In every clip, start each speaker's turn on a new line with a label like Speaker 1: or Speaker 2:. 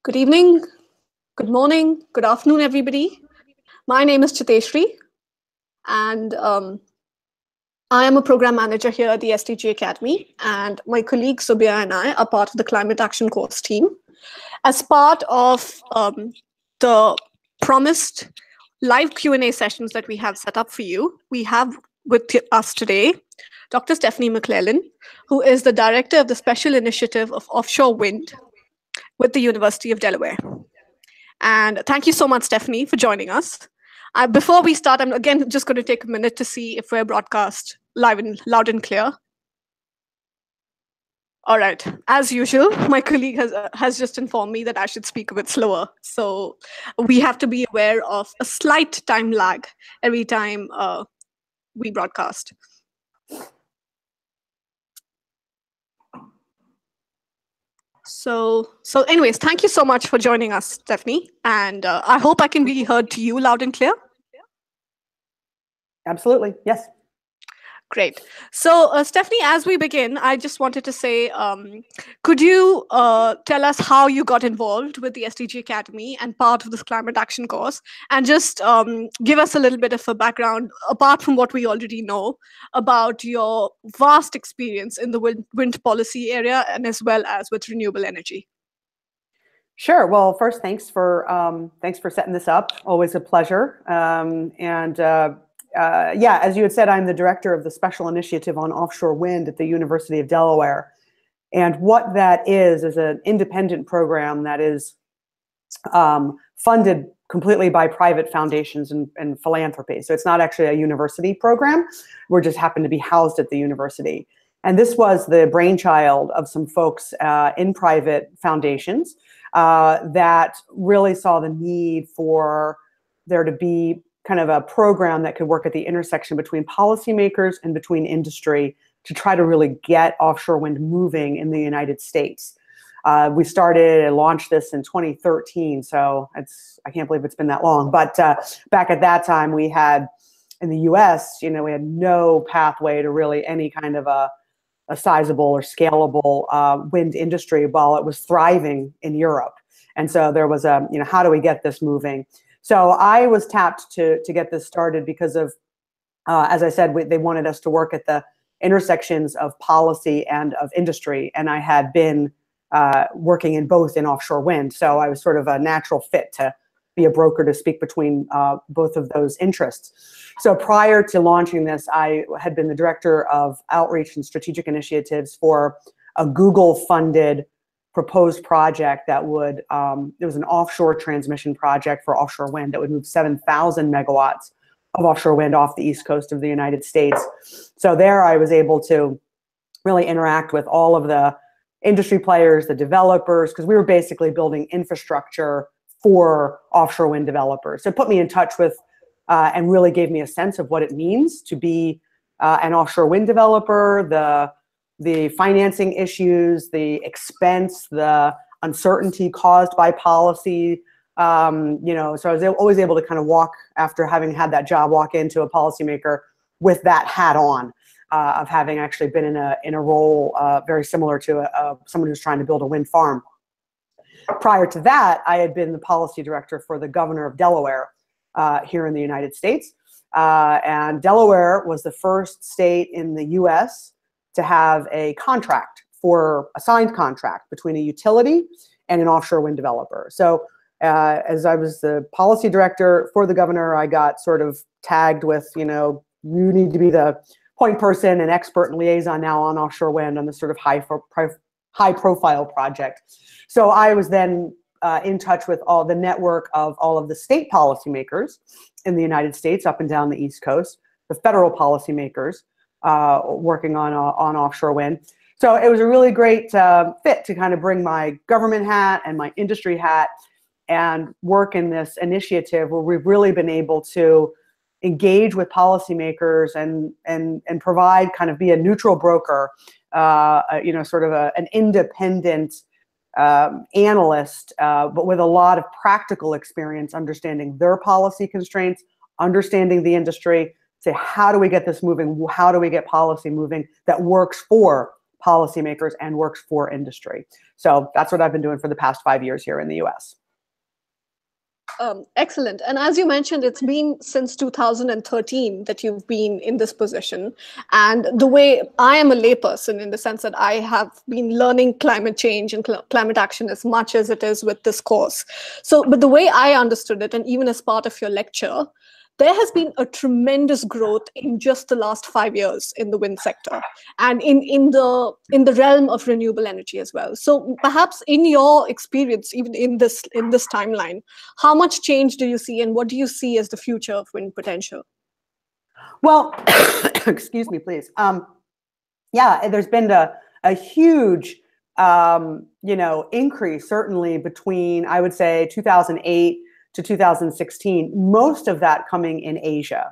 Speaker 1: Good evening, good morning, good afternoon, everybody. My name is Chiteshri, and I am a program manager here at the SDG Academy, and my colleague Subia and I are part of the Climate Action Course team. As part of the promised live Q&A sessions that we have set up for you, we have with us today Dr. Stephanie McClellan, who is the director of the Special Initiative of Offshore Wind with the University of Delaware. And thank you so much, Stephanie, for joining us. Before we start, I'm again just going to take a minute to see if we're broadcast live and loud and clear. All right. As usual, my colleague has just informed me that I should speak a bit slower. So we have to be aware of a slight time lag every time we broadcast. So anyways, thank you so much for joining us, Stephanie. And I hope I can be heard to you loud and clear.
Speaker 2: Absolutely, yes.
Speaker 1: Great. So Stephanie, as we begin, I just wanted to say, could you tell us how you got involved with the SDG Academy and part of this climate action course, and just give us a little bit of a background, apart from what we already know, about your vast experience in the wind policy area and as well as with renewable energy.
Speaker 2: Sure. Well, first, thanks for setting this up. Always a pleasure. Yeah, as you had said, I'm the director of the Special Initiative on Offshore Wind at the University of Delaware. And what that is an independent program that is funded completely by private foundations and philanthropy. So it's not actually a university program. We just happen to be housed at the university. And this was the brainchild of some folks in private foundations that really saw the need for there to be kind of a program that could work at the intersection between policymakers and between industry to try to really get offshore wind moving in the United States. We started and launched this in 2013, so I can't believe it's been that long. But back at that time, we had, in the US, we had no pathway to really any kind of a sizable or scalable wind industry while it was thriving in Europe. And so there was how do we get this moving? So I was tapped to get this started because of, as I said, they wanted us to work at the intersections of policy and of industry. And I had been working in both in offshore wind. So I was sort of a natural fit to be a broker to speak between both of those interests. So prior to launching this, I had been the director of outreach and strategic initiatives for a Google-funded proposed project that would, it was an offshore transmission project for offshore wind that would move 7,000 megawatts of offshore wind off the east coast of the United States. So there I was able to really interact with all of the industry players, the developers, because we were basically building infrastructure for offshore wind developers. So it put me in touch with and really gave me a sense of what it means to be an offshore wind developer, the financing issues, the expense, the uncertainty caused by policy. So I was always able to kind of walk, after having had that job, walk into a policymaker with that hat on, of having actually been in a role very similar to someone who's trying to build a wind farm. Prior to that, I had been the policy director for the governor of Delaware here in the United States. And Delaware was the first state in the US to have a signed contract between a utility and an offshore wind developer. So as I was the policy director for the governor, I got sort of tagged with, you need to be the point person and expert and liaison now on offshore wind on this sort of high profile project. So I was then in touch with all the network of all of the state policymakers in the United States up and down the East Coast, the federal policymakers working on offshore wind. So it was a really great fit to kind of bring my government hat and my industry hat and work in this initiative where we've really been able to engage with policymakers and provide, kind of be a neutral broker, sort of an independent analyst, but with a lot of practical experience, understanding their policy constraints, understanding the industry, say, how do we get this moving? How do we get policy moving that works for policymakers and works for industry. So that's what I've been doing for the past 5 years here in the US.
Speaker 1: Excellent. And as you mentioned, it's been since 2013 that you've been in this position. And the way I am a layperson, in the sense that I have been learning climate change and climate action as much as it is with this course. So, but the way I understood it, and even as part of your lecture, there has been a tremendous growth in just the last 5 years in the wind sector and in the realm of renewable energy as well. So perhaps in your experience, even in this timeline, how much change do you see, and what do you see as the future of wind potential?
Speaker 2: Well, excuse me, please. Yeah, there's been a huge increase, certainly between, I would say, 2008 to 2016, most of that coming in Asia.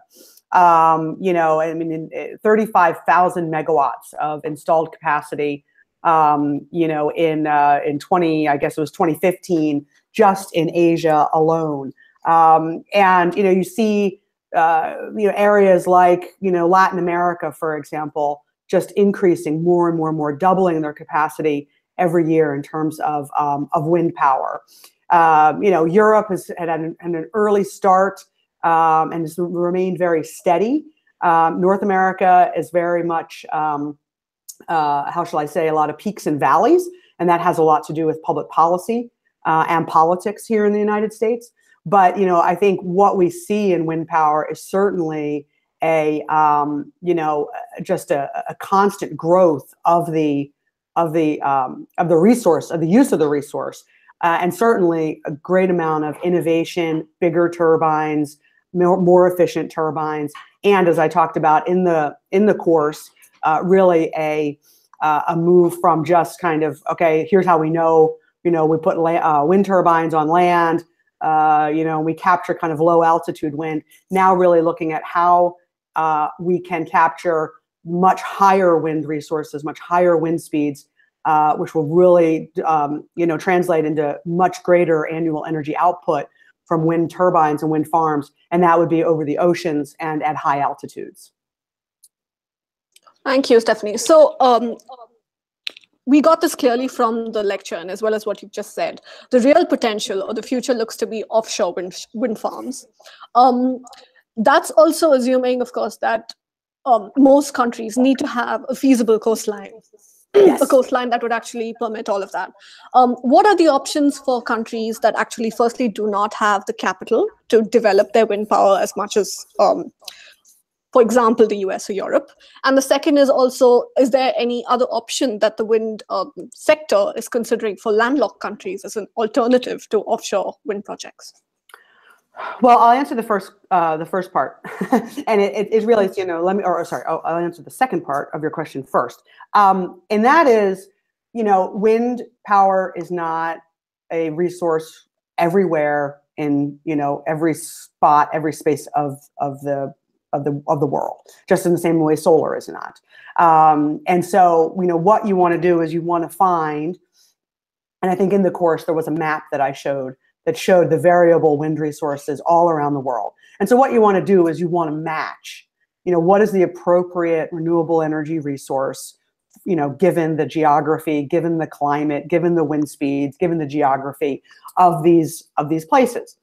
Speaker 2: 35,000 megawatts of installed capacity, in 2015, just in Asia alone. You see, areas like, Latin America, for example, just increasing more and more and more, doubling their capacity every year in terms of wind power. Europe has had an early start and has remained very steady. North America is very much, how shall I say, a lot of peaks and valleys, and that has a lot to do with public policy and politics here in the United States. But I think what we see in wind power is certainly just a constant growth of the resource, of the use of the resource. And certainly a great amount of innovation, bigger turbines, more efficient turbines, and as I talked about in the course, really a move from just kind of, okay, here's how we know, we put wind turbines on land, we capture kind of low altitude wind. Now really looking at how we can capture much higher wind resources, much higher wind speeds, which will really, translate into much greater annual energy output from wind turbines and wind farms, and that would be over the oceans and at high altitudes.
Speaker 1: Thank you, Stephanie. So we got this clearly from the lecture, and as well as what you've just said. The real potential or the future looks to be offshore wind farms. That's also assuming, of course, that most countries need to have a feasible coastline. Yes. A coastline that would actually permit all of that. What are the options for countries that actually, firstly, do not have the capital to develop their wind power as much as, for example, the US or Europe? And the second is also, is there any other option that the wind sector is considering for landlocked countries as an alternative to offshore wind projects?
Speaker 2: Well, I'll answer the first part, and it really is, I'll answer the second part of your question first, and that is, wind power is not a resource everywhere in every spot, every space of the world, just in the same way solar is not. And so, what you want to do is you want to find, and I think in the course there was a map that I showed that showed the variable wind resources all around the world. And so what you want to do is you want to match, what is the appropriate renewable energy resource, given the geography, given the climate, given the wind speeds, given the geography of these places.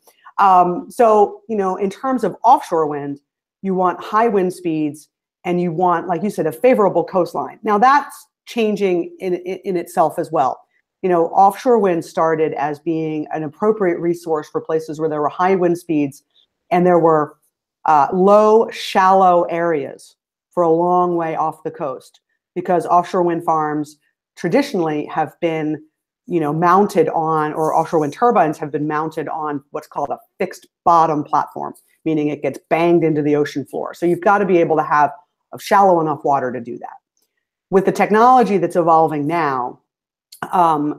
Speaker 2: So, in terms of offshore wind, you want high wind speeds and you want, like you said, a favorable coastline. Now that's changing in itself as well. Offshore wind started as being an appropriate resource for places where there were high wind speeds and there were low, shallow areas for a long way off the coast, because offshore wind farms traditionally have been, mounted on, or offshore wind turbines have been mounted on what's called a fixed bottom platform, meaning it gets banged into the ocean floor. So you've got to be able to have a shallow enough water to do that. With the technology that's evolving now,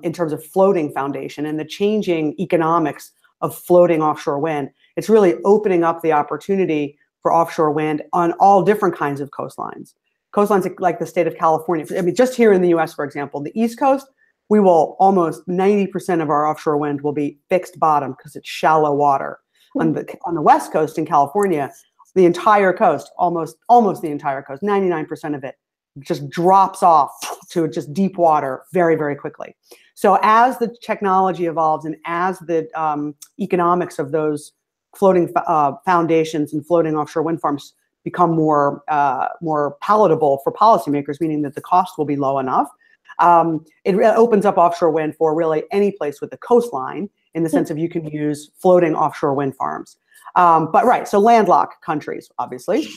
Speaker 2: in terms of floating foundation and the changing economics of floating offshore wind, it's really opening up the opportunity for offshore wind on all different kinds of coastlines. Coastlines like the state of California. I mean, just here in the US, for example, the East Coast, we will almost 90% of our offshore wind will be fixed bottom because it's shallow water. On the West Coast in California, the entire coast, almost the entire coast, 99% of it just drops off to just deep water very, very quickly. So as the technology evolves and as the economics of those floating foundations and floating offshore wind farms become more palatable for policymakers, meaning that the cost will be low enough, it opens up offshore wind for really any place with a coastline, in the sense of you can use floating offshore wind farms. But right, so landlocked countries, obviously.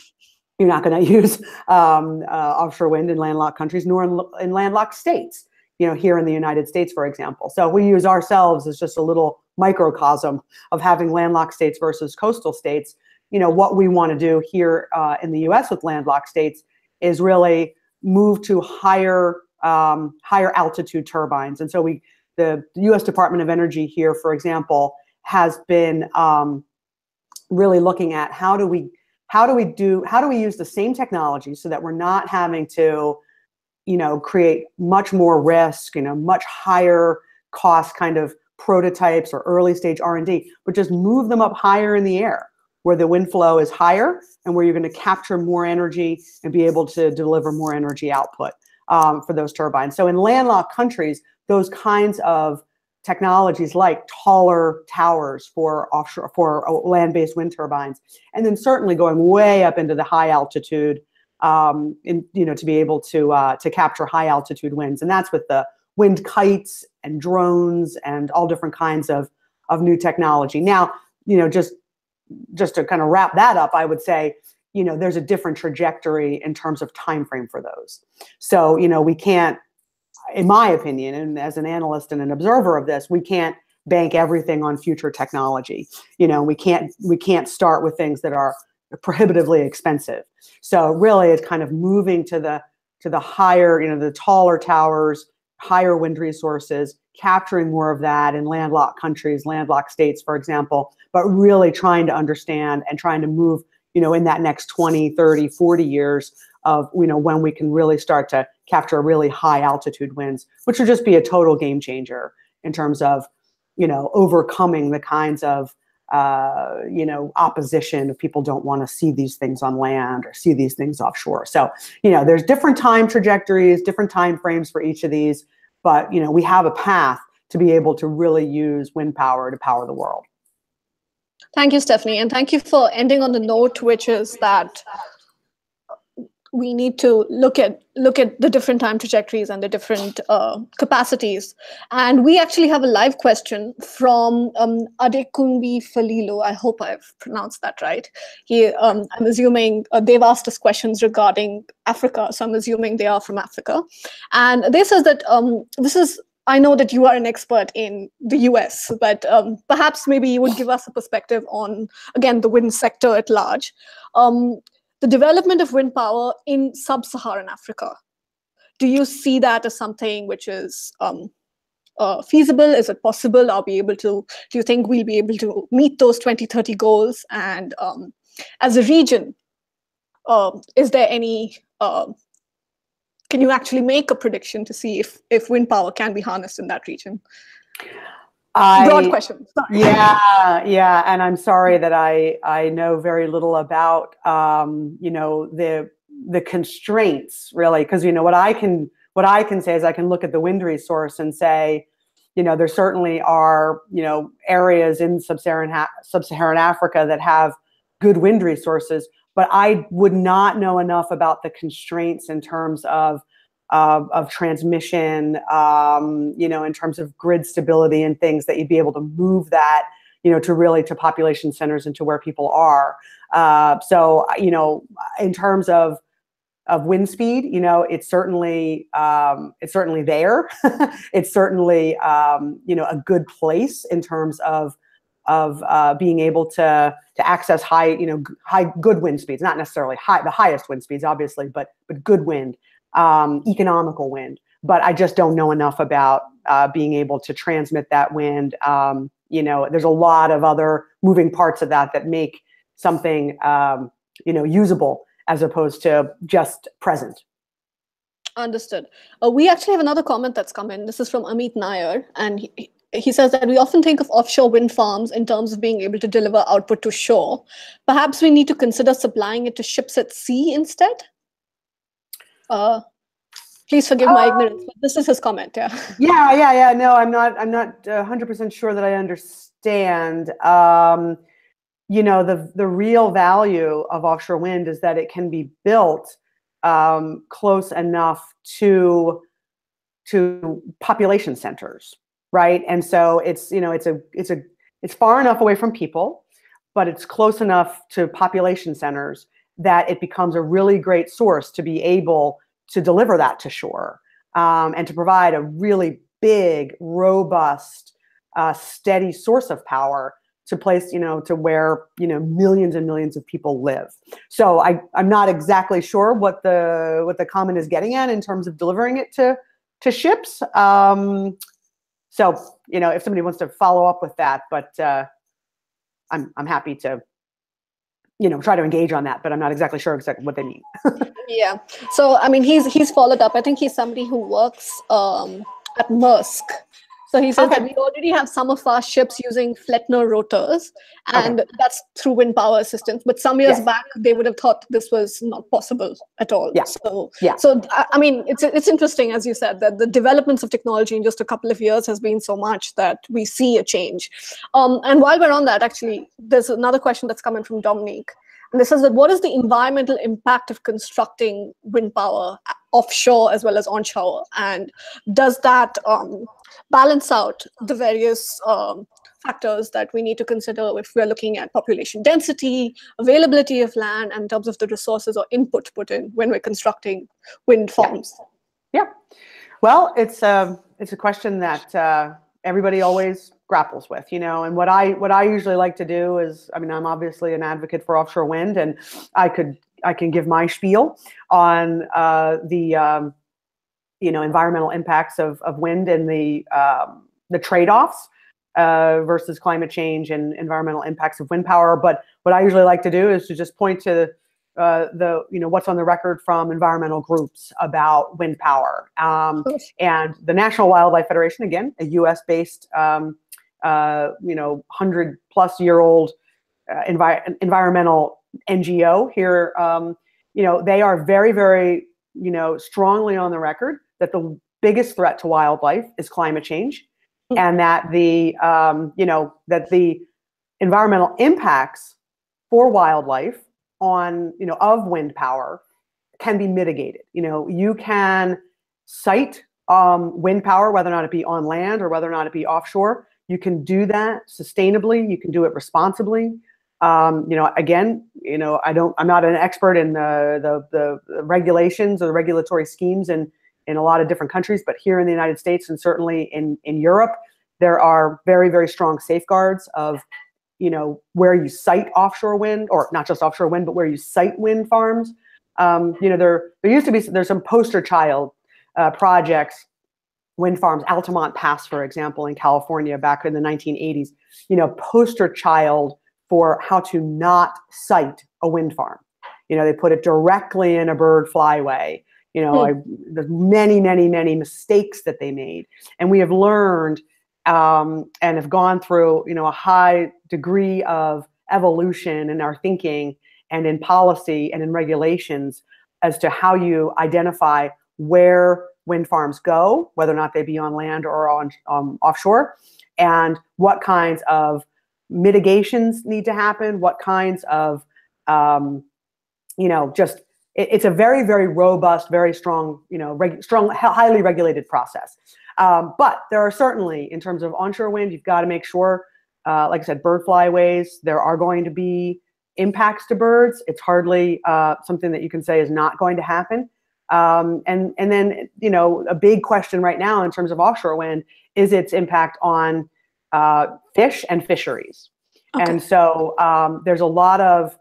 Speaker 2: You're not going to use offshore wind in landlocked countries, nor in landlocked states, here in the United States, for example. So we use ourselves as just a little microcosm of having landlocked states versus coastal states. What we want to do here in the US with landlocked states is really move to higher altitude turbines. And so the US Department of Energy here, for example, has been really looking at how do we use the same technology so that we're not having to, create much more risk, much higher cost kind of prototypes or early stage R&D, but just move them up higher in the air where the wind flow is higher and where you're going to capture more energy and be able to deliver more energy output for those turbines. So in landlocked countries, those kinds of technologies like taller towers for land-based wind turbines, and then certainly going way up into the high altitude, to be able to capture high altitude winds, and that's with the wind kites and drones and all different kinds of new technology. Now, just to kind of wrap that up, I would say, there's a different trajectory in terms of time frame for those. So, we can't, in my opinion, and as an analyst and an observer of this, we can't bank everything on future technology. We can't start with things that are prohibitively expensive. So really, it's kind of moving to the higher, the taller towers, higher wind resources, capturing more of that in landlocked countries, landlocked states, for example, but really trying to understand and trying to move, in that next 20, 30, 40 years of, when we can really start to capture really high altitude winds, which would just be a total game changer in terms of, overcoming the kinds of, opposition if people don't want to see these things on land or see these things offshore. So, there's different time trajectories, different time frames for each of these, but, we have a path to be able to really use wind power to power the world.
Speaker 1: Thank you, Stephanie. And thank you for ending on the note, which is that we need to look at the different time trajectories and the different capacities. And we actually have a live question from Adekunbi Falilo. I hope I've pronounced that right. I'm assuming they've asked us questions regarding Africa, so I'm assuming they are from Africa. And they says that I know that you are an expert in the US, but perhaps maybe you would give us a perspective on, again, the wind sector at large. The development of wind power in Sub-Saharan Africa. Do you see that as something which is feasible? Is it possible? Do you think we'll be able to meet those 2030 goals? And as a region, is there any, can you actually make a prediction to see if wind power can be harnessed in that region? Broad question. Sorry.
Speaker 2: Yeah, and I'm sorry that I know very little about the constraints, really, because what I can say is I can look at the wind resource and say, there certainly are areas in sub-Saharan Africa that have good wind resources, but I would not know enough about the constraints in terms of transmission, in terms of grid stability and things that you'd be able to move that, to population centers and to where people are. So, in terms of wind speed, it's certainly there. It's certainly, a good place in terms of being able to access high good wind speeds, not necessarily the highest wind speeds, obviously, but good wind. Economical wind, but I just don't know enough about being able to transmit that wind. There's a lot of other moving parts of that make something, usable as opposed to just present.
Speaker 1: Understood. We actually have another comment that's come in. This is from Amit Nair, and he says that we often think of offshore wind farms in terms of being able to deliver output to shore. Perhaps we need to consider supplying it to ships at sea instead? Uh, Please forgive my ignorance, but this is his comment. Yeah.
Speaker 2: Yeah. No, I'm not 100% sure that I understand. You know, the real value of offshore wind is that it can be built close enough to population centers, right? And so it's, you know, it's far enough away from people, but it's close enough to population centers that it becomes a really great source to be able to deliver that to shore, and to provide a really big, robust, steady source of power to place, you know, to where, you know, millions and millions of people live. So I'm not exactly sure what the comment is getting at in terms of delivering it to ships. So, you know, if somebody wants to follow up with that, but I'm happy to, you know, try to engage on that, but I'm not exactly sure exactly what they mean.
Speaker 1: Yeah. So, I mean, he's followed up. I think he's somebody who works at Maersk. So he says that we already have some of our ships using Flettner rotors, and that's through wind power systems. But some years back, they would have thought this was not possible at all.
Speaker 2: Yeah.
Speaker 1: So I mean, it's interesting, as you said, that the developments of technology in just a couple of years has been so much that we see a change. And while we're on that, actually, there's another question that's coming from Dominique. And this says that what is the environmental impact of constructing wind power offshore as well as onshore? And does that balance out the various factors that we need to consider if we're looking at population density, availability of land, and in terms of the resources or input put in when we're constructing wind farms?
Speaker 2: Yeah. Well, it's a question that everybody always grapples with, you know, and what I usually like to do is, I mean, I'm obviously an advocate for offshore wind, and I can give my spiel on the you know, environmental impacts of wind and the trade-offs versus climate change and environmental impacts of wind power. But what I usually like to do is to just point to the, you know, what's on the record from environmental groups about wind power. And the National Wildlife Federation, again, a US-based, you know, 100-plus-year-old environmental NGO here, you know, they are very, very, you know, strongly on the record that the biggest threat to wildlife is climate change, and that the, you know, that the environmental impacts for wildlife on, you know, of wind power can be mitigated. You know, you can site wind power, whether or not it be on land or whether or not it be offshore. You can do that sustainably. You can do it responsibly. You know, again, you know, I'm not an expert in the regulations or the regulatory schemes in a lot of different countries, but here in the United States and certainly in Europe, there are very, very strong safeguards of, you know, where you site offshore wind, or not just offshore wind, but where you site wind farms. You know, there used to be, there's some poster child projects, wind farms, Altamont Pass, for example, in California back in the 1980s, you know, poster child for how to not site a wind farm. You know, they put it directly in a bird flyway. You know, there's many, many, many mistakes that they made. And we have learned and have gone through, you know, a high degree of evolution in our thinking and in policy and in regulations as to how you identify where wind farms go, whether or not they be on land or on offshore, and what kinds of mitigations need to happen, what kinds of, you know, just, it's a very, very robust, very strong, you know, highly regulated process. But there are certainly, in terms of onshore wind, you've got to make sure, like I said, bird flyways, there are going to be impacts to birds. It's hardly something that you can say is not going to happen. And then, you know, a big question right now in terms of offshore wind is its impact on fish and fisheries. Okay. And so there's a lot of,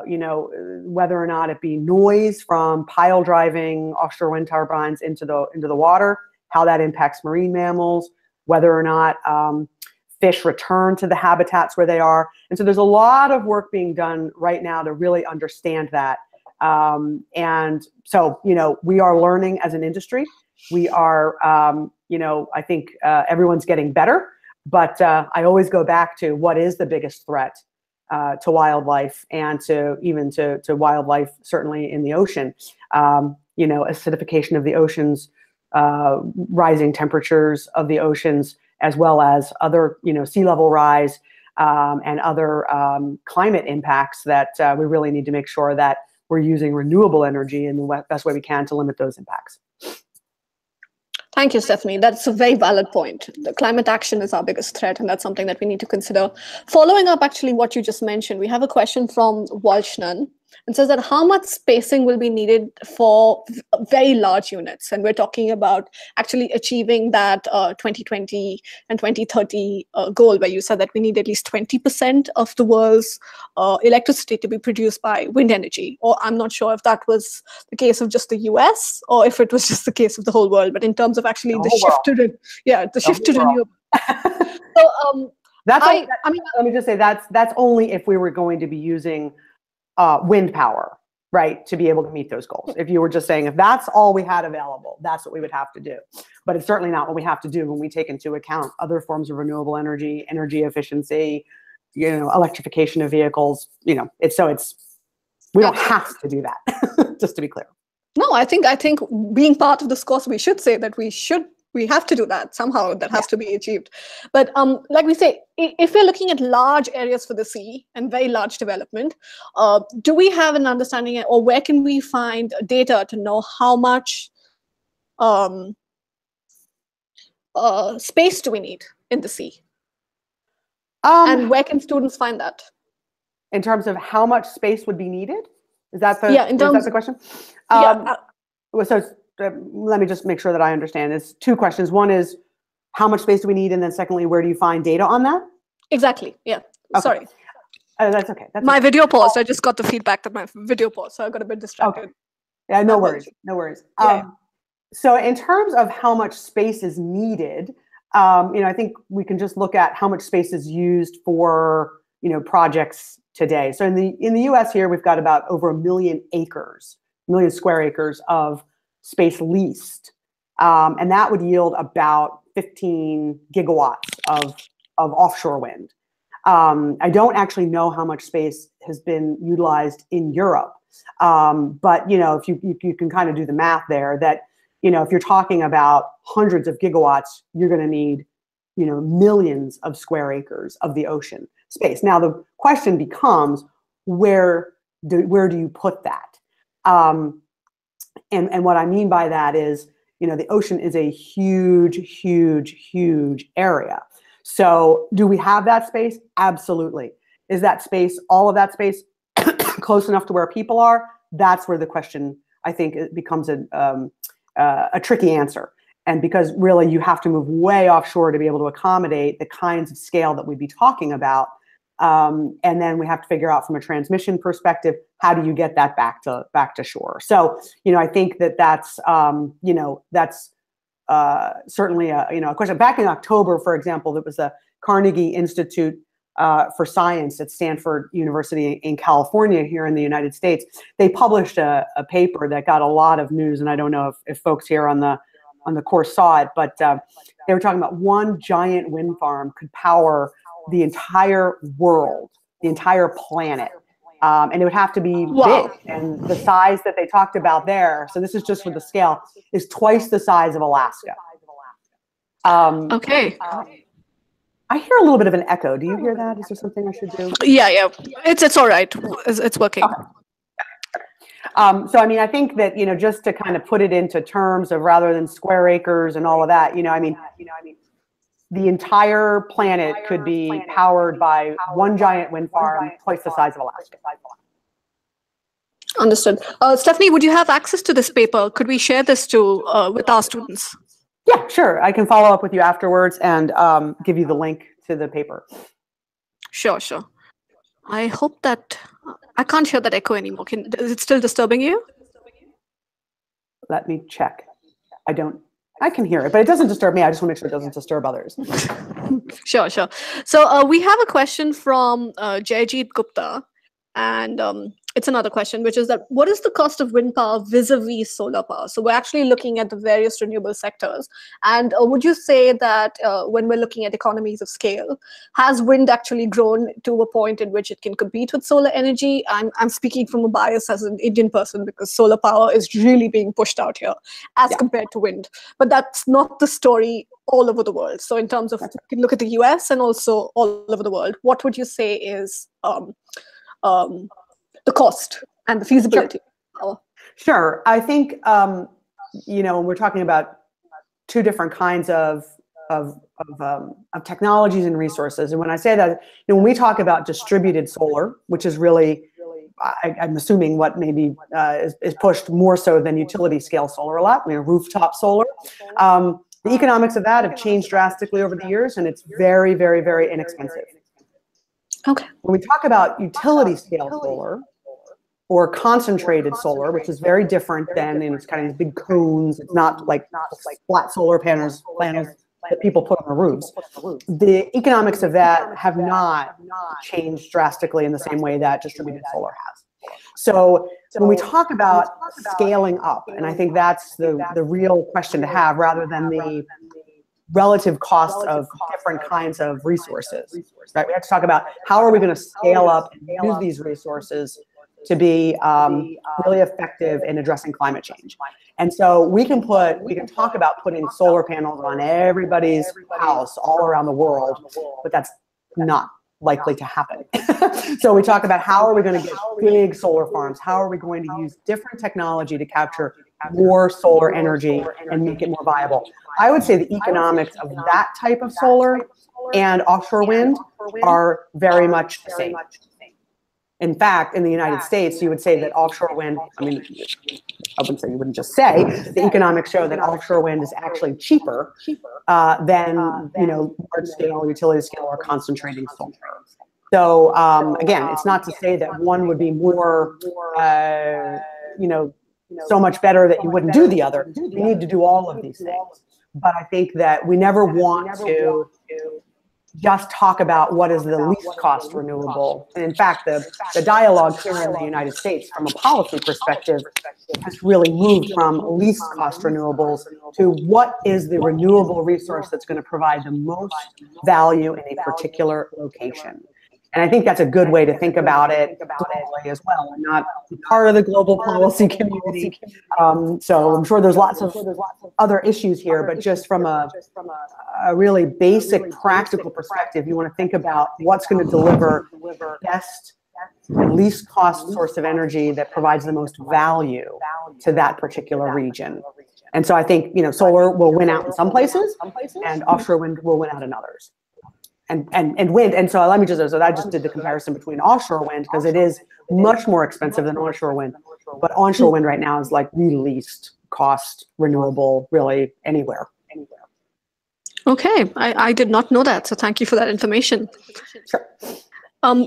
Speaker 2: you know, whether or not it be noise from pile driving offshore wind turbines into the water, how that impacts marine mammals, whether or not fish return to the habitats where they are. And so there's a lot of work being done right now to really understand that. And so, you know, we are learning as an industry. We are, you know, I think everyone's getting better, but I always go back to what is the biggest threat to wildlife and to even to wildlife, certainly in the ocean. acidification of the oceans, rising temperatures of the oceans, as well as other, sea level rise and other climate impacts that we really need to make sure that we're using renewable energy in the best way we can to limit those impacts.
Speaker 1: Thank you, Stephanie. That's a very valid point. The climate action is our biggest threat, and that's something that we need to consider. Following up, actually, what you just mentioned, we have a question from Walshnan, and says that how much spacing will be needed for very large units? And we're talking about actually achieving that 2020 and 2030 goal, where you said that we need at least 20% of the world's electricity to be produced by wind energy. Or I'm not sure if that was the case of just the US or if it was just the case of the whole world. But in terms of actually the shift to renewable. So
Speaker 2: let me just say that's only if we were going to be using wind power, right, to be able to meet those goals. If you were just saying, if that's all we had available, that's what we would have to do. But it's certainly not what we have to do when we take into account other forms of renewable energy, energy efficiency, electrification of vehicles. We don't have to do that, just to be clear.
Speaker 1: No, I think being part of this course, we should say that we have to do that somehow. That has to be achieved. But like we say, if we're looking at large areas for the sea and very large development, do we have an understanding, or where can we find data to know how much space do we need in the sea? And where can students find that?
Speaker 2: In terms of how much space would be needed? Is that the question? Let me just make sure that I understand. It's two questions. One is, how much space do we need? And then secondly, where do you find data on that?
Speaker 1: Exactly. Yeah. Okay. Sorry.
Speaker 2: That's okay.
Speaker 1: My video paused. I just got the feedback that my video paused, so I got a bit distracted.
Speaker 2: Okay. Yeah, no worries. No worries. So in terms of how much space is needed, I think we can just look at how much space is used for, projects today. So in the US here, we've got about over 1 million square acres of space leased. And that would yield about 15 gigawatts of offshore wind. I don't actually know how much space has been utilized in Europe. But, if you can kind of do the math there, that, if you're talking about hundreds of gigawatts, you're going to need, millions of square acres of the ocean space. Now, the question becomes, where do you put that? And what I mean by that is, the ocean is a huge, huge, huge area. So do we have that space? Absolutely. Is that space, all of that space, close enough to where people are? That's where the question, I think, it becomes a tricky answer. And because really you have to move way offshore to be able to accommodate the kinds of scale that we'd be talking about. And then we have to figure out from a transmission perspective, how do you get that back to shore? So, I think that's certainly a question. Back in October, for example, there was a Carnegie Institute for Science at Stanford University in California here in the United States. They published a paper that got a lot of news, and I don't know if folks here on the course saw it, but they were talking about one giant wind farm could power the entire world, the entire planet. And it would have to be big. And the size that they talked about there, so this is just for the scale, is twice the size of Alaska.
Speaker 1: Okay.
Speaker 2: I hear a little bit of an echo. Do you hear that? Is there something I should do?
Speaker 1: Yeah. It's all right. It's working.
Speaker 2: Okay. So, I think that, just to kind of put it into terms of rather than square acres and all of that, the entire planet could be powered by one giant wind farm twice the size of Alaska.
Speaker 1: Understood. Stephanie, would you have access to this paper? Could we share this with our students?
Speaker 2: Yeah, sure. I can follow up with you afterwards and give you the link to the paper.
Speaker 1: Sure. I hope that I can't hear that echo anymore. Is it still disturbing you?
Speaker 2: Let me check. I can hear it, but it doesn't disturb me. I just want to make sure it doesn't disturb others.
Speaker 1: Sure. So we have a question from Jayjeet Gupta. And it's another question, which is that what is the cost of wind power vis-a-vis solar power? So we're actually looking at the various renewable sectors. And would you say that when we're looking at economies of scale, has wind actually grown to a point in which it can compete with solar energy? I'm speaking from a bias as an Indian person, because solar power is really being pushed out here as compared to wind. But that's not the story all over the world. So in terms of, you can look at the US and also all over the world, what would you say is the cost and the feasibility?
Speaker 2: Sure. I think, we're talking about two different kinds of technologies and resources. And when I say that, when we talk about distributed solar, which is really, I'm assuming what maybe is pushed more so than utility scale solar a lot, rooftop solar. The economics of that have changed drastically over the years, and it's very, very, very inexpensive.
Speaker 1: Okay.
Speaker 2: When we talk about utility scale solar or concentrated solar, which is very different than it's kind of these big cones, it's not like flat solar panels that people put on the roofs. The economics of that have not changed drastically in the same way that distributed solar has. So when we talk about scaling up, and I think that's the real question to have, rather than the relative costs of different kinds of resources, right? We have to talk about how are we going to scale up and use these resources to be really effective in addressing climate change. And so we can talk about putting solar panels on everybody's house all around the world, but that's not likely to happen. So we talk about how are we going to get big solar farms? How are we going to use different technology to capture more solar energy and make it more viable? I would say the economics of that type of solar and offshore wind are very much the same. In fact, in the United States, you would say that offshore wind, I wouldn't just say, the economics show that offshore wind is actually cheaper than, large scale, utility scale, or concentrating solar. So again, it's not to say that one would be more, so much better that you wouldn't do the other. You need to do all of these things. But I think that we never want to just talk about what is the least cost renewable. And in fact, the dialogue here in the United States from a policy perspective has really moved from least cost renewables to what is the renewable resource that's going to provide the most value in a particular location. And I think that's a good way to think about it globally as well, and not part of the global policy community. So I'm sure there's lots of other issues here, but just from a really basic practical perspective, you want to think about what's going to deliver best and least cost source of energy that provides the most value to that particular region. And so I think, solar will win out in some places, and offshore wind will win out in others. And wind, and so let me just, so I just did the comparison between offshore wind, because it is much more expensive than onshore wind, but onshore wind right now is like the least cost renewable really anywhere.
Speaker 1: Okay, I did not know that, so thank you for that information.
Speaker 2: Sure.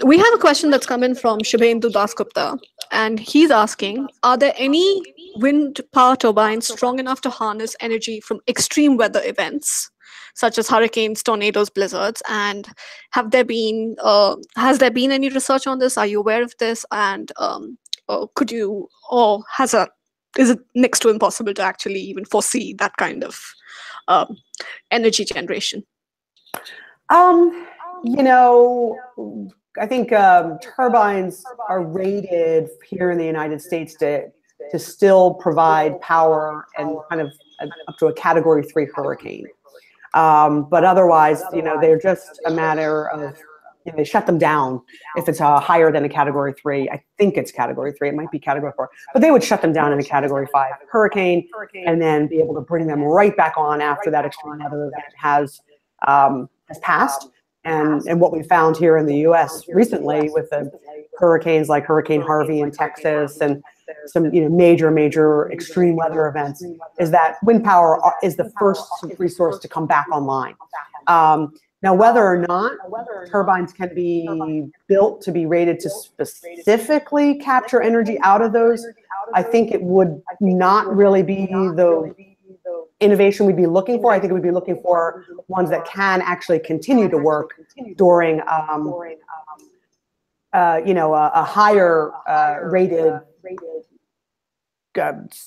Speaker 1: We have a question that's come in from Shubhendu Dasgupta, and he's asking, are there any wind power turbines strong enough to harness energy from extreme weather events, such as hurricanes, tornadoes, blizzards? And has there been any research on this? Are you aware of this? And is it next to impossible to actually even foresee that kind of energy generation?
Speaker 2: I think turbines are rated here in the United States to still provide power and kind of up to a Category 3 hurricane. But otherwise, they're just a matter of, they shut them down if it's higher than a Category 3. I think it's Category 3. It might be Category 4. But they would shut them down in a Category 5 hurricane and then be able to bring them right back on after that extreme weather event has passed. And what we found here in the U.S. recently with the hurricanes like Hurricane Harvey in Texas and some major extreme weather events is that wind power is the first resource to come back online. Now, whether or not turbines can be built to be rated to specifically capture energy out of those, I think it would not really be the innovation we'd be looking for. I think we'd be looking for ones that can actually continue to work during a higher rated,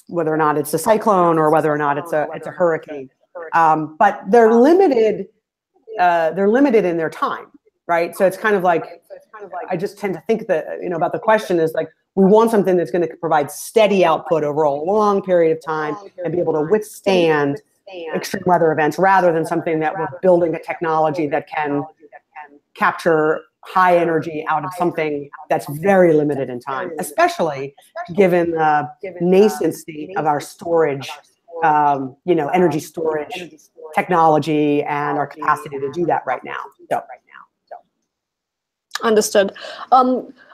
Speaker 2: whether or not it's a cyclone or whether or not it's a hurricane. But they're limited. They're limited in their time, right? So it's kind of like, I just tend to think that, about the question is like, we want something that's going to provide steady output over a long period of time and be able to withstand extreme weather events, rather than something that we're building a technology that can capture high energy out of something that's very limited in time, especially given the nascent state of our storage, energy storage technology and our capacity to do that right now.
Speaker 1: Understood.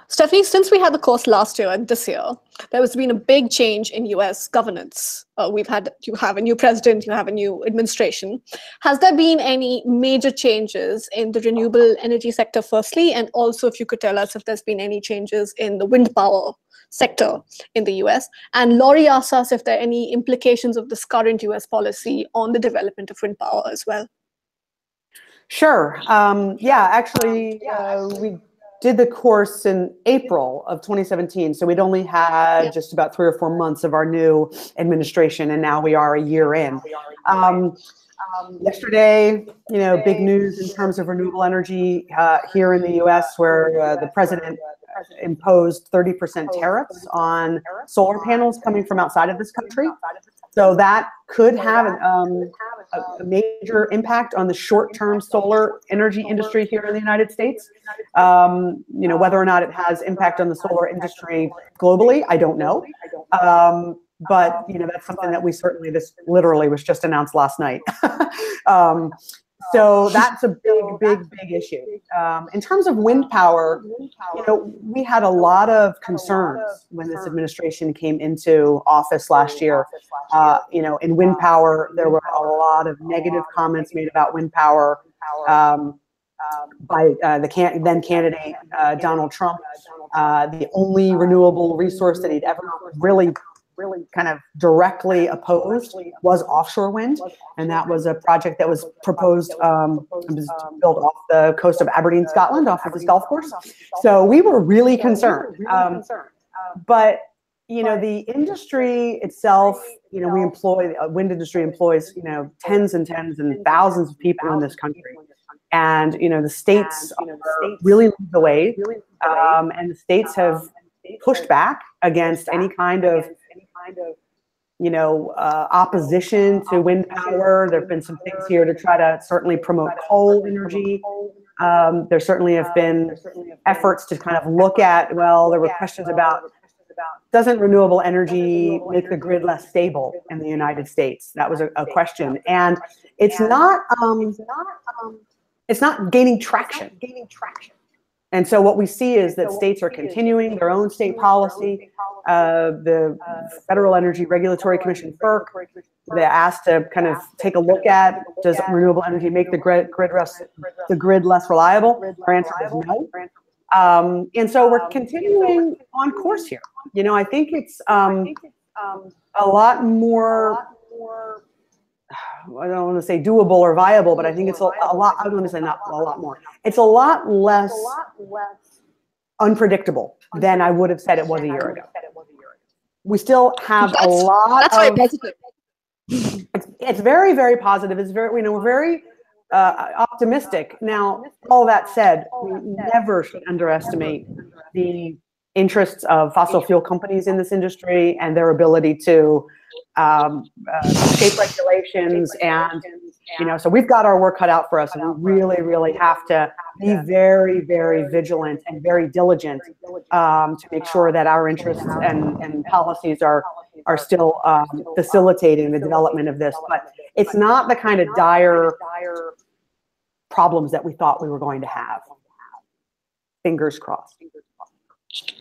Speaker 1: Stephanie, since we had the course last year and this year, there has been a big change in US governance. You have a new president, you have a new administration. Has there been any major changes in the renewable energy sector firstly? And also if you could tell us if there's been any changes in the wind power sector in the US. And Laurie asked us if there are any implications of this current US policy on the development of wind power as well.
Speaker 2: Sure. Actually, we did the course in April of 2017. So we'd only had just about 3 or 4 months of our new administration, and now we are a year in. Yesterday, big news in terms of renewable energy here in the US, where the president imposed 30% tariffs on solar panels coming from outside of this country. So that could have a major impact on the short-term solar energy industry here in the United States. Whether or not it has impact on the solar industry globally, I don't know. But that's something that we certainly, this literally was just announced last night. So that's a big issue. In terms of wind power, we had a lot of concerns when this administration came into office last year. In wind power, there were a lot of negative comments made about wind power by the then candidate Donald Trump. The only renewable resource that he'd ever really kind of directly opposed was offshore wind, and that was a project that was proposed, built off the coast of Aberdeen, Scotland, off of this golf course. So we were really concerned. But the industry itself, we employ, wind industry employs, tens and thousands of people in this country. And, the states really lead the way, and the states have pushed back against any kind of opposition to wind power. There have been some things here to try to certainly promote coal energy. There certainly have been efforts to kind of look at, well, there were questions about, doesn't renewable energy make the grid less stable in the United States? That was a question. And it's not gaining traction. And so what we see is that states are continuing their own state policy. The Federal Energy Regulatory Commission, FERC, they're asked to kind of take a look at, does renewable energy make the grid less reliable? Our answer is no. And so we're continuing on course here. I think it's a lot more, I don't want to say doable or viable, but I think it's a lot, I want to say not a lot more. It's a lot less unpredictable than I would have said it was a year ago. We still have a lot
Speaker 1: that's very positive.
Speaker 2: It's very, very positive. It's very, we're very optimistic. Now, all that said, we never should underestimate the interests of fossil fuel companies in this industry and their ability to shape regulations. And, so we've got our work cut out for us, and we really, really have to be very, very vigilant and very diligent to make sure that our interests and policies are still facilitating the development of this. But it's not the kind of dire problems that we thought we were going to have. Fingers crossed.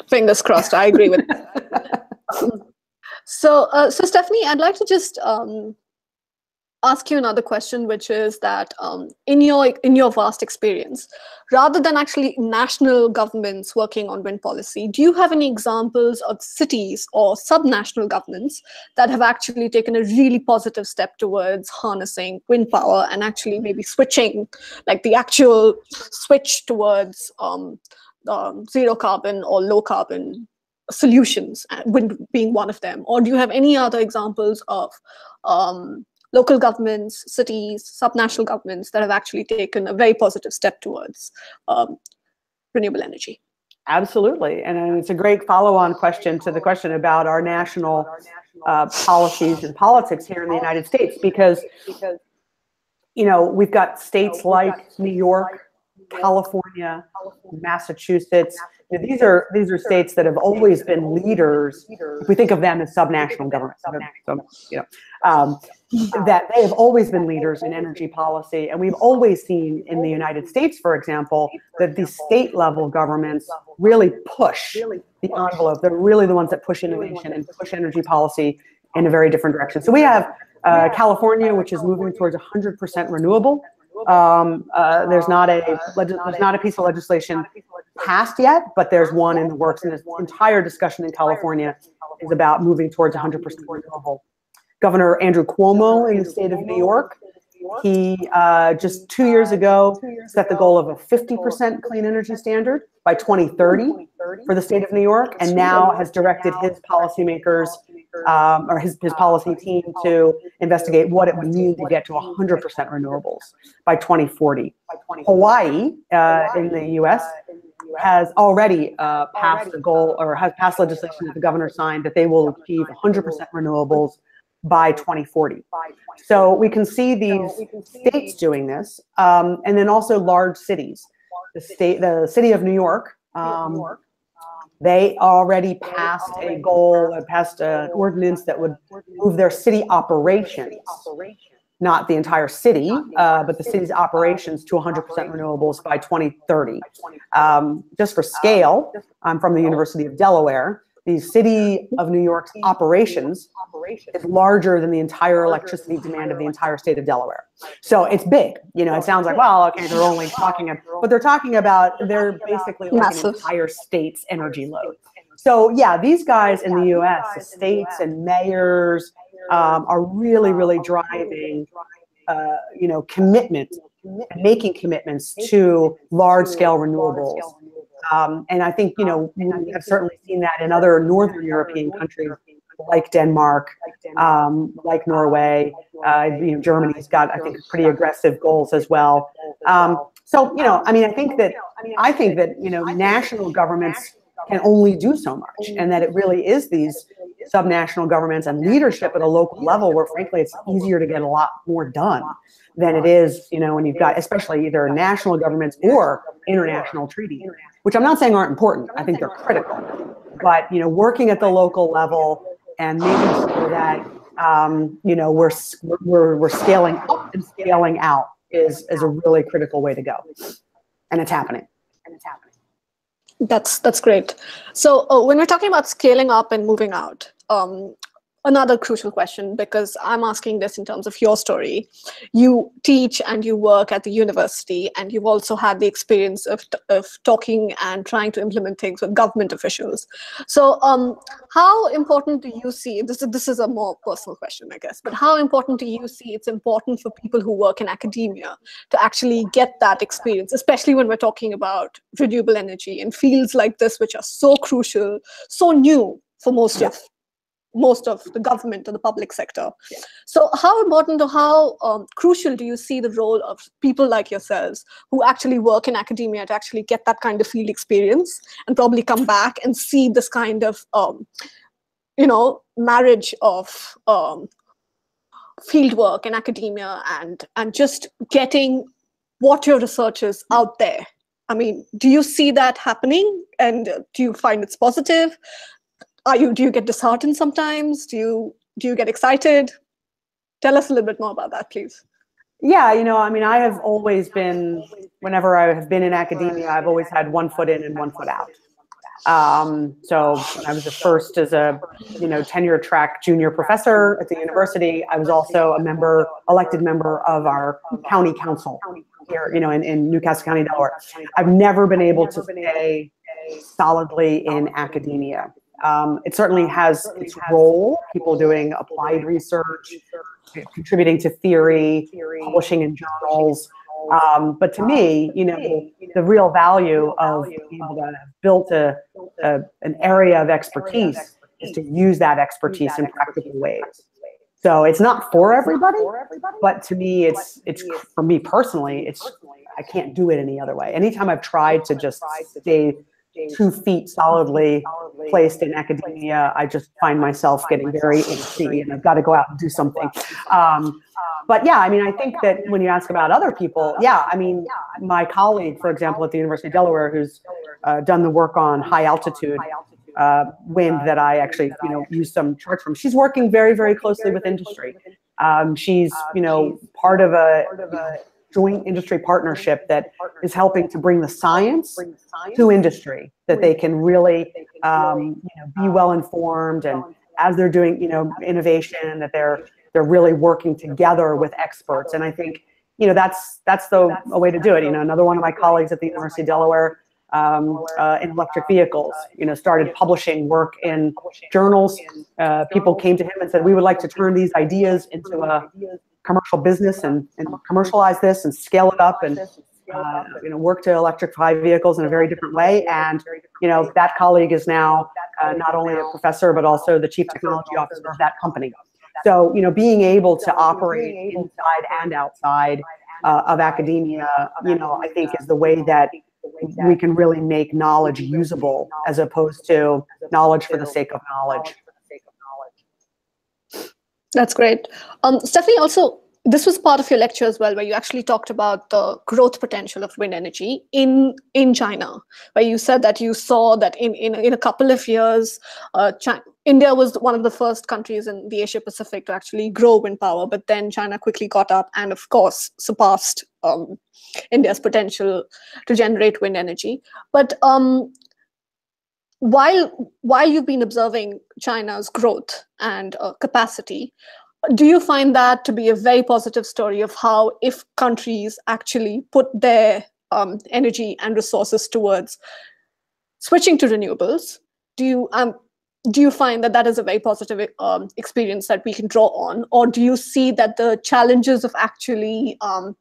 Speaker 1: Fingers crossed. I agree with that. So Stephanie, I'd like to just ask you another question, which is that in your vast experience, rather than actually national governments working on wind policy, do you have any examples of cities or subnational governments that have actually taken a really positive step towards harnessing wind power and actually maybe switching, like the actual switch towards zero carbon or low carbon solutions, wind being one of them? Or do you have any other examples of local governments, cities, subnational governments that have actually taken a very positive step towards renewable energy?
Speaker 2: Absolutely. And it's a great follow-on question to the question about our national policies and politics here in the United States, because, you know, we've got states like New York, California, Massachusetts. These are states that have always been leaders. If we think of them as subnational governments, so, you know, that they have always been leaders in energy policy. And we've always seen in the United States, for example, that the state level governments really push the envelope. They're really the ones that push innovation and push energy policy in a very different direction. So we have California, which is moving towards 100% renewable. There's not a piece of legislation passed yet, but there's one in the works, and this entire discussion in California is about moving towards 100% renewable. Governor Andrew Cuomo in the state of New York, he just 2 years ago set the goal of a 50% clean energy standard by 2030 for the state of New York, and now has directed his policymakers or his policy team to investigate what it would mean to get to 100% renewables by 2040. Hawaii in the US has already passed a goal, or has passed legislation that the governor signed, that they will achieve 100% renewables by 2040. So we can see these states doing this, and then also large cities. The city of New York, they already passed a goal, passed an ordinance that would move their city operations, not the entire city, but the city's operations to 100% renewables by 2030. Just for scale, I'm from the University of Delaware. The city of New York's operations is larger than the entire electricity demand of the entire state of Delaware. So it's big. You know, it sounds like, well, okay, they're only talking, but they're talking about, they're basically like an entire state's energy load. So yeah, these guys in the US, the states and mayors, are really, really driving, you know, commitment, making commitments to large-scale renewables. And I think, you know, we have certainly seen that in other Northern European countries like Denmark, like Norway. You know, Germany's got, I think, pretty aggressive goals as well. So, you know, I mean, I think that, you know, national governments can only do so much, and that it really is these subnational governments and leadership at a local level where, frankly, it's easier to get a lot more done than it is, you know, when you've got especially either national governments or international treaties, which I'm not saying aren't important. I think they're critical. But, you know, working at the local level and making sure that, you know, we're scaling up and scaling out is a really critical way to go. And it's happening.
Speaker 1: That's great. So when we're talking about scaling up and moving out, another crucial question, because I'm asking this in terms of your story. You teach and you work at the university, and you've also had the experience of talking and trying to implement things with government officials. So how important do you see, this is a more personal question, I guess, but how important do you see it's important for people who work in academia to actually get that experience, especially when we're talking about renewable energy in fields like this, which are so crucial, so new for most of the government or the public sector. Yeah. So how important or how crucial do you see the role of people like yourselves who actually work in academia to actually get that kind of field experience and probably come back and see this kind of, you know, marriage of field work and academia and just getting what your research is out there? I mean, do you see that happening, and do you find it's positive? Do you get disheartened sometimes? Do you get excited? Tell us a little bit more about that, please.
Speaker 2: Yeah, you know, I mean, I have always been, whenever I have been in academia, I've always had one foot in and one foot out. So when I was the first as a, you know, tenure track junior professor at the university, I was also a elected member of our county council here, you know, in Newcastle County, Delaware. I've never been able to stay solidly in academia. It certainly has its role, people doing applied research, contributing to theory, publishing in journals. But to me, you know, the real value of being able to have built an area of expertise is to use that expertise in practical ways. So it's not for everybody, but to me, it's for me personally, I can't do it any other way. Anytime I've tried to just stay 2 feet solidly placed in academia, I just find myself getting very antsy and I've got to go out and do something. But yeah, I mean, I think that when you ask about other people, yeah, I mean, my colleague, for example, at the University of Delaware, who's done the work on high altitude wind that I actually, use some charts from, she's working very, very closely with industry. She's, part of a joint industry partnership that is helping to bring the science to industry, that they can really, be well informed, and as they're doing, innovation, that they're really working together with experts. And I think, that's a way to do it. Another one of my colleagues at the University of Delaware, in electric vehicles, started publishing work in journals. People came to him and said, we would like to turn these ideas into a commercial business and commercialize this and scale it up and work to electrify vehicles in a very different way. And that colleague is now not only a professor but also the chief technology officer of that company. So being able to operate inside and outside of academia, I think is the way that we can really make knowledge usable as opposed to knowledge for the sake of knowledge.
Speaker 1: That's great. Stephanie, also, this was part of your lecture as well, where you actually talked about the growth potential of wind energy in China, where you said that you saw that in a couple of years, India was one of the first countries in the Asia Pacific to actually grow wind power, but then China quickly caught up and, of course, surpassed India's potential to generate wind energy. But while you've been observing China's growth and capacity, do you find that to be a very positive story of how, if countries actually put their energy and resources towards switching to renewables, do you find that is a very positive experience that we can draw on? Or do you see that the challenges of actually, how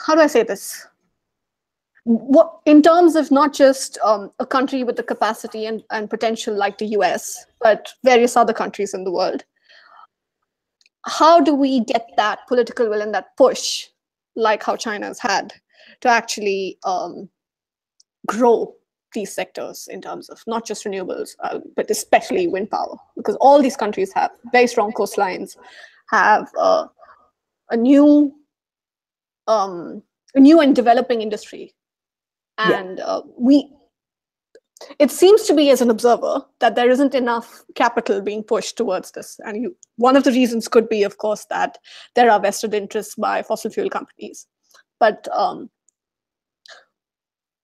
Speaker 1: do I say this? What, in terms of not just a country with the capacity and potential like the US, but various other countries in the world, how do we get that political will and that push, like how China's had, to actually grow these sectors in terms of not just renewables, but especially wind power? Because all these countries have very strong coastlines, have a new and developing industry. And it seems to be, as an observer, that there isn't enough capital being pushed towards this. And one of the reasons could be, of course, that there are vested interests by fossil fuel companies. But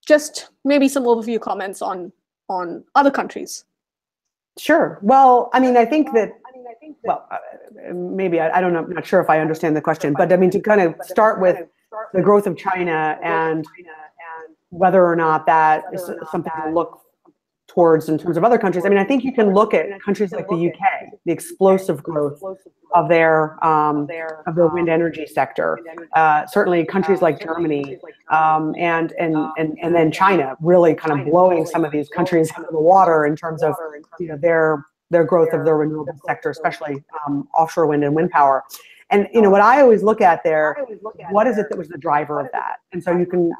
Speaker 1: just maybe some overview comments on other countries.
Speaker 2: Sure. Well, I mean, I think that, well, maybe, I don't know, I'm not sure if I understand the question, but I mean, to kind of start with the growth of China and whether or not that is something to look towards in terms of other countries. I mean, I think you can look at countries like the UK, the explosive growth of their wind energy sector. Certainly countries like Germany, and then China really kind of blowing some of these countries out of the water in terms of their growth of their renewable sector, especially offshore wind and wind power. And what I always look at there, what is it that was the driver of that? And so you can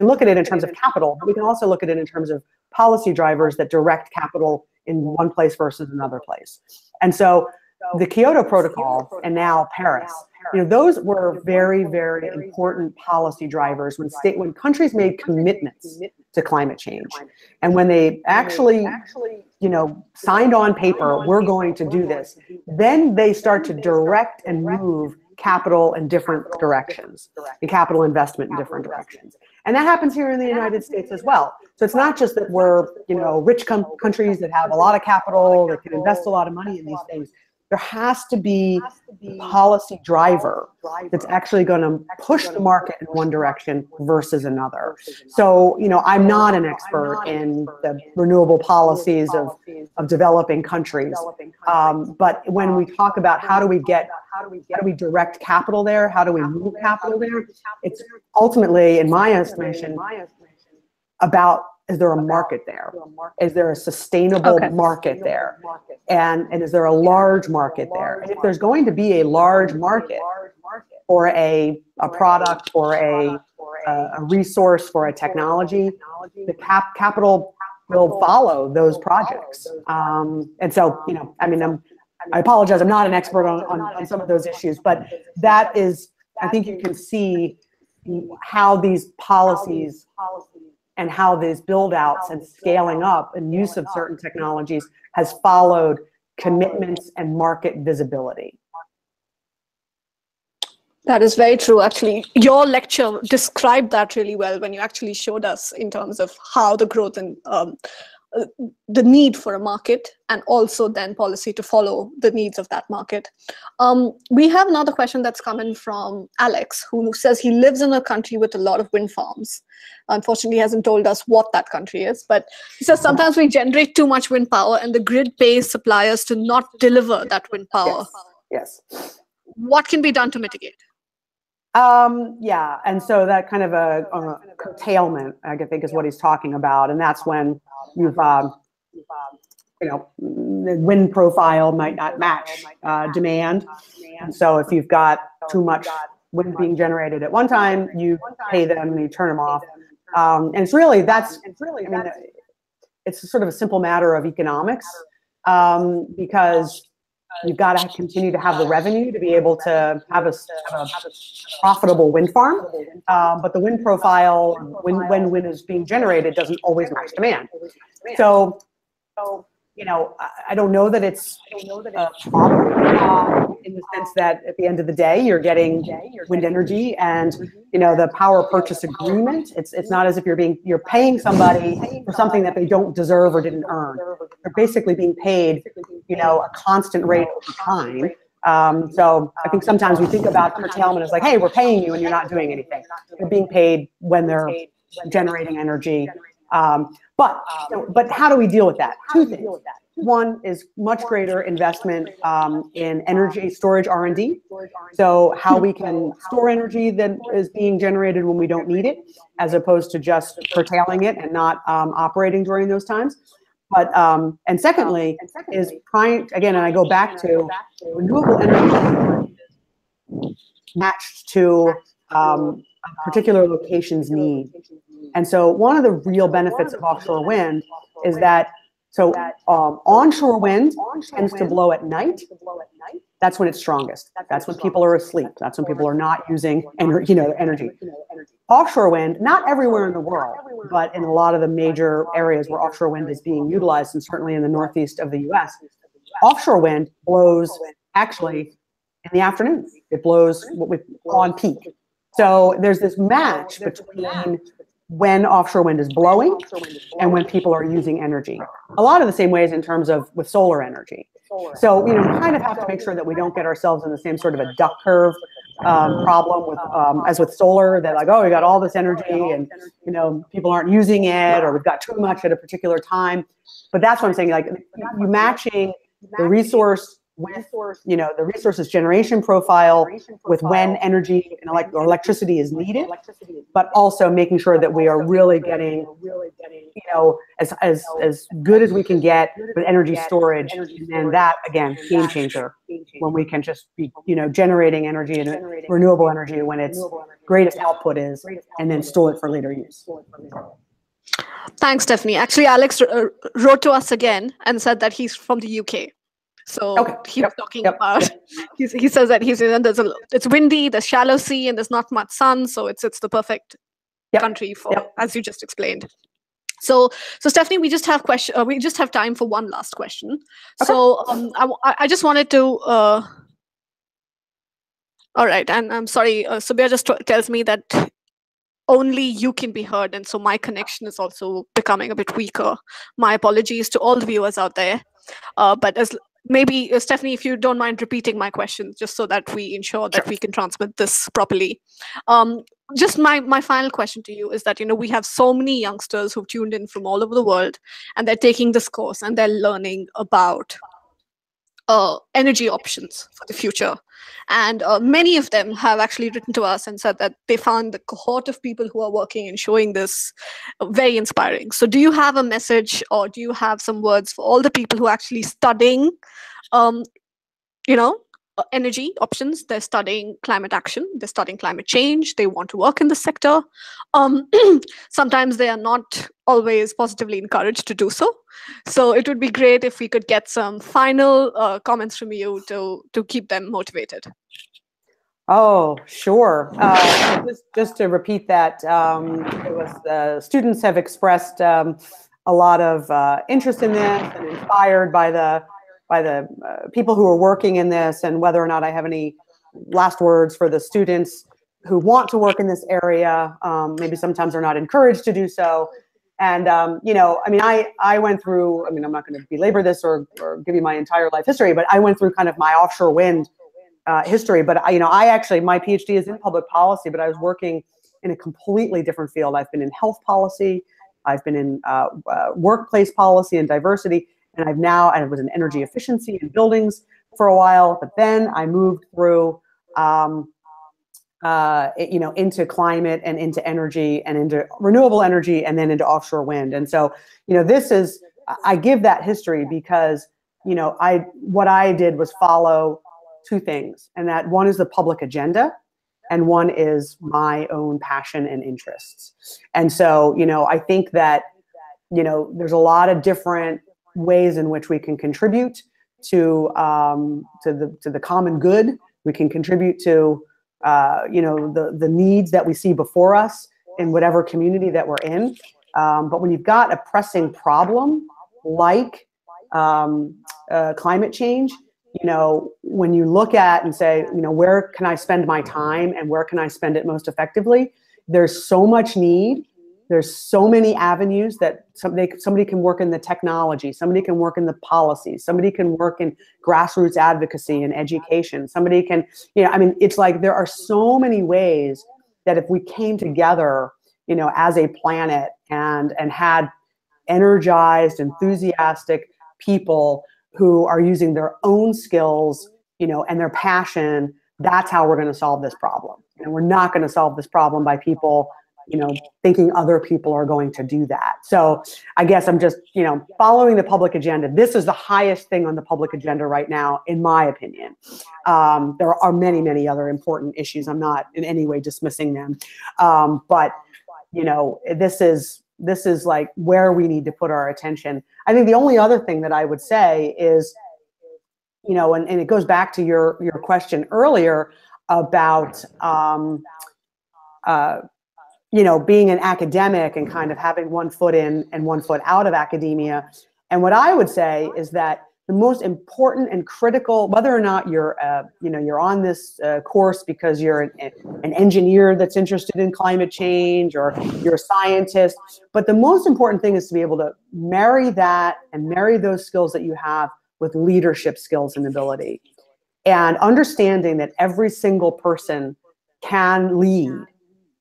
Speaker 2: look at it in terms of capital, but we can also look at it in terms of policy drivers that direct capital in one place versus another place. And so the Kyoto Protocol and now Paris, those were very, very important policy drivers when countries made commitments to climate change. And when they actually, signed on paper, we're going to do this, then they start to direct and move capital in different directions, and capital investment in different directions. And that happens here in the United States as well. So it's not just that we're, rich countries that have a lot of capital, that can invest a lot of money in these things. There has to be policy driver that's actually going to push the market in one direction versus another. So, you know, I'm not an expert in the renewable policies of developing countries, but when we talk about how do we direct capital there, how do we move capital there, it's ultimately, in my estimation, about, is there a market there? Is there a sustainable market there? And is there a large market there? And if there's going to be a large market for a product, or a resource, for a technology, the capital will follow those projects. And so, you know, I mean, I apologize, I'm not an expert on some of those issues, but that is, I think you can see how these policies and how these build outs and scaling up and use of certain technologies has followed commitments and market visibility.
Speaker 1: That is very true. Actually, your lecture described that really well when you actually showed us in terms of how the growth and the need for a market, and also then policy to follow the needs of that market. We have another question that's coming from Alex, who says he lives in a country with a lot of wind farms. Unfortunately, he hasn't told us what that country is, but he says sometimes we generate too much wind power and the grid pays suppliers to not deliver that wind power.
Speaker 2: Yes.
Speaker 1: What can be done to mitigate?
Speaker 2: Yeah, and so that kind of a curtailment, I think, is what he's talking about, and that's when you've, you know, the wind profile might not match demand, and so if you've got too much wind being generated at one time, you pay them and you turn them off, and it's really, I mean, it's sort of a simple matter of economics, because you've got to continue to have the revenue to be able to have a profitable wind farm, but the wind profile, when wind is being generated, doesn't always match demand. So, you know, I don't know that it's a problem in the sense that at the end of the day, you're getting wind energy, and you know, the power purchase agreement. It's not as if you're paying somebody for something that they don't deserve or didn't earn. They're basically being paid, you know, a constant rate over time. So I think sometimes we think about curtailment as like, hey, we're paying you and you're not doing anything. They're being paid when they're generating energy. But how do we deal with that? Two things. One is much greater investment in energy storage R&D. So how we can store energy that is being generated when we don't need it, as opposed to just curtailing it and not operating during those times. But and secondly is again, and I go back to renewable energy matched to a particular location's need. And so one of the real benefits of offshore wind is that, so onshore wind tends to blow at night. That's when it's strongest. That's when people are asleep. That's when people are not using energy. Offshore wind, not everywhere in the world, but in a lot of the major areas where offshore wind is being utilized, and certainly in the northeast of the US, offshore wind blows actually in the afternoon. It blows on peak. So there's this match between when offshore wind is blowing and when people are using energy. A lot of the same ways in terms of with solar energy. So, you know, we kind of have to make sure that we don't get ourselves in the same sort of a duck curve problem with as with solar, that like, oh, we got all this energy and, you know, people aren't using it, or we've got too much at a particular time. But that's what I'm saying, like, you matching the resource with, you know, the resources generation profile with when energy and electricity is needed, but also making sure that we are really getting, you know, as good as we can get with energy storage. And that, again, game changer, when we can just be, you know, generating energy and renewable energy when its greatest output is, and then store it for later use.
Speaker 1: Thanks, Stephanie. Actually, Alex wrote to us again and said that he's from the UK. So he was talking about, he says that it's windy, there's shallow sea, and there's not much sun. So it's the perfect country for, as you just explained. So Stephanie, we just have time for one last question. Okay. So I just wanted to, all right. And I'm sorry, Subia just tells me that only you can be heard. And so my connection is also becoming a bit weaker. My apologies to all the viewers out there. But maybe, Stephanie, if you don't mind repeating my question, just so that we ensure that we can transmit this properly. Just my final question to you is that, we have so many youngsters who've tuned in from all over the world, and they're taking this course and they're learning about energy options for the future. And many of them have actually written to us and said that they found the cohort of people who are working and showing this very inspiring. So do you have a message, or do you have some words for all the people who are actually studying, energy options? They're studying climate action, they're studying climate change, they want to work in the sector. Sometimes they are not always positively encouraged to do so. So it would be great if we could get some final comments from you to keep them motivated.
Speaker 2: Oh, sure. Just to repeat that, it was students have expressed a lot of interest in this and inspired by the people who are working in this, and whether or not I have any last words for the students who want to work in this area, maybe sometimes are not encouraged to do so. And, I went through, I'm not going to belabor this or give you my entire life history, but I went through kind of my offshore wind history. But, I actually, my PhD is in public policy, but I was working in a completely different field. I've been in health policy, I've been in workplace policy and diversity, and I was in energy efficiency in buildings for a while, but then I moved through, into climate and into energy and into renewable energy and then into offshore wind. And so, I give that history because, what I did was follow two things, and that one is the public agenda, and one is my own passion and interests. And so, I think that, there's a lot of different ways in which we can contribute to the common good. We can contribute to the needs that we see before us in whatever community that we're in. But when you've got a pressing problem like climate change, when you look at and say, where can I spend my time and where can I spend it most effectively? There's so much need. There's so many avenues that somebody can work in the technology, somebody can work in the policy, somebody can work in grassroots advocacy and education, somebody can, it's like there are so many ways that if we came together, as a planet and had energized, enthusiastic people who are using their own skills, and their passion, that's how we're going to solve this problem. And we're not going to solve this problem by people thinking other people are going to do that. So I guess I'm just, following the public agenda. This is the highest thing on the public agenda right now, in my opinion. There are many, many other important issues. I'm not in any way dismissing them. But, this is like where we need to put our attention. I think the only other thing that I would say is, and it goes back to your question earlier about, being an academic and kind of having one foot in and one foot out of academia. And what I would say is that the most important and critical, whether or not you're on this course because you're an engineer that's interested in climate change, or you're a scientist, but the most important thing is to be able to marry that and marry those skills that you have with leadership skills and ability, and understanding that every single person can lead.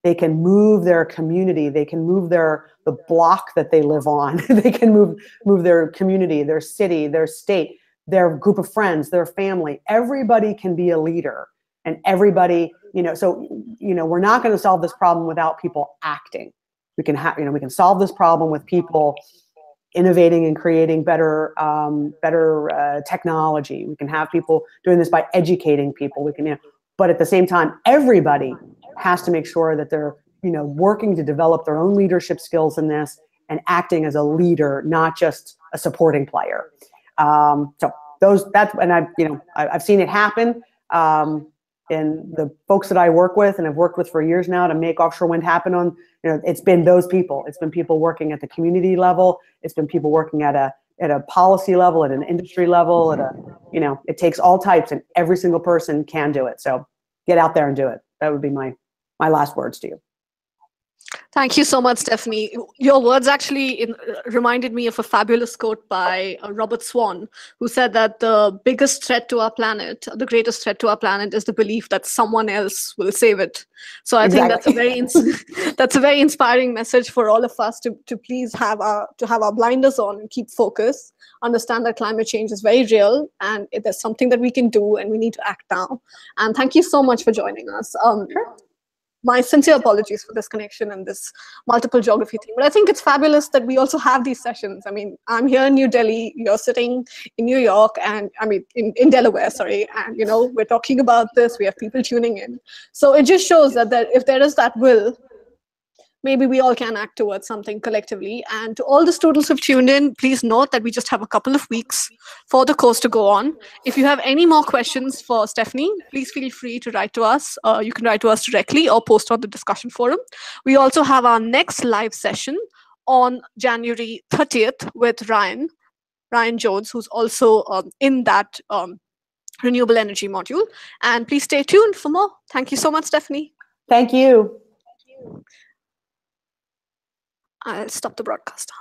Speaker 2: They can move their community. They can move the block that they live on. They can move their community, their city, their state, their group of friends, their family. Everybody can be a leader, and everybody, so, we're not going to solve this problem without people acting. We can solve this problem with people innovating and creating better technology. We can have people doing this by educating people. We can, but at the same time, everybody has to make sure that they're, working to develop their own leadership skills in this and acting as a leader, not just a supporting player. So I've seen it happen in the folks that I work with and have worked with for years now to make offshore wind happen on, it's been those people. It's been people working at the community level. It's been people working at a policy level, at an industry level, it takes all types, and every single person can do it. So get out there and do it. That would be my last words to you.
Speaker 1: Thank you so much, Stephanie. Your words actually reminded me of a fabulous quote by Robert Swan, who said that the biggest threat to our planet, the greatest threat to our planet, is the belief that someone else will save it. So I think that's a very inspiring message for all of us to please have our blinders on and keep focus. Understand that climate change is very real, and there's something that we can do, and we need to act now. And thank you so much for joining us. My sincere apologies for this connection and this multiple geography thing, but I think it's fabulous that we also have these sessions. I mean, I'm here in New Delhi, you're sitting in New York, and I mean, in Delaware, sorry, and we're talking about this, we have people tuning in. So it just shows that if there is that will, maybe we all can act towards something collectively. And to all the students who've tuned in, please note that we just have a couple of weeks for the course to go on. If you have any more questions for Stephanie, please feel free to write to us. You can write to us directly or post on the discussion forum. We also have our next live session on January 30th with Ryan Jones, who's also in that renewable energy module. And please stay tuned for more. Thank you so much, Stephanie.
Speaker 2: Thank you.
Speaker 1: I'll stop the broadcast.